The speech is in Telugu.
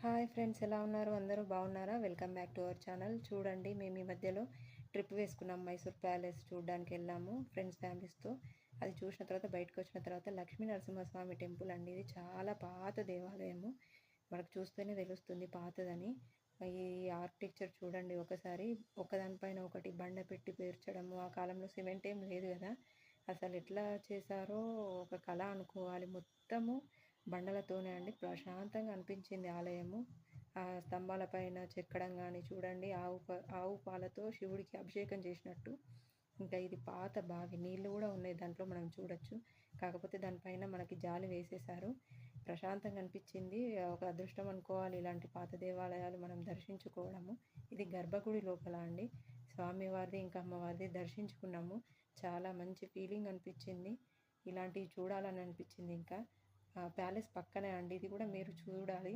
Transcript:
హాయ్ ఫ్రెండ్స్, ఎలా ఉన్నారు? అందరూ బాగున్నారా? Welcome back to our channel. చూడండి, మేము ఈ మధ్యలో ట్రిప్ వేసుకున్నాం. మైసూర్ ప్యాలెస్ చూడడానికి వెళ్ళాము ఫ్రెండ్స్ ఫ్యామిలీస్తో. అది చూసిన తర్వాత బయటకు వచ్చిన తర్వాత లక్ష్మీ నరసింహస్వామి టెంపుల్ అండి. ఇది చాలా పాత దేవాలయము. మనకు చూస్తేనే తెలుస్తుంది పాతదని. ఈ ఆర్కిటెక్చర్ చూడండి ఒకసారి. ఒకదానిపైన ఒకటి బండ పెట్టి పేర్చడము. ఆ కాలంలో సిమెంట్ ఏం లేదు కదా, అసలు ఎట్లా చేశారో ఒక కళ అనుకోవాలి. మొత్తము బండలతోనే అండి. ప్రశాంతంగా అనిపించింది ఆలయము. ఆ స్తంభాల పైన చెక్కడం కానీ చూడండి, ఆవు పాలతో శివుడికి అభిషేకం చేసినట్టు. ఇంకా ఇది పాత బావి, నీళ్ళు కూడా ఉన్నాయి దాంట్లో, మనం చూడొచ్చు. కాకపోతే దానిపైన మనకి జాలి వేసేశారు. ప్రశాంతంగా అనిపించింది. ఒక అదృష్టం అనుకోవాలి ఇలాంటి పాత దేవాలయాలు మనం దర్శించుకోవడము. ఇది గర్భగుడి లోపల అండి. స్వామివారిది ఇంకా అమ్మవారిది దర్శించుకున్నాము. చాలా మంచి ఫీలింగ్ అనిపించింది. ఇలాంటివి చూడాలని అనిపించింది. ఇంకా ప్యాలెస్ పక్కనే అండి, ఇది కూడా మీరు చూడాలి.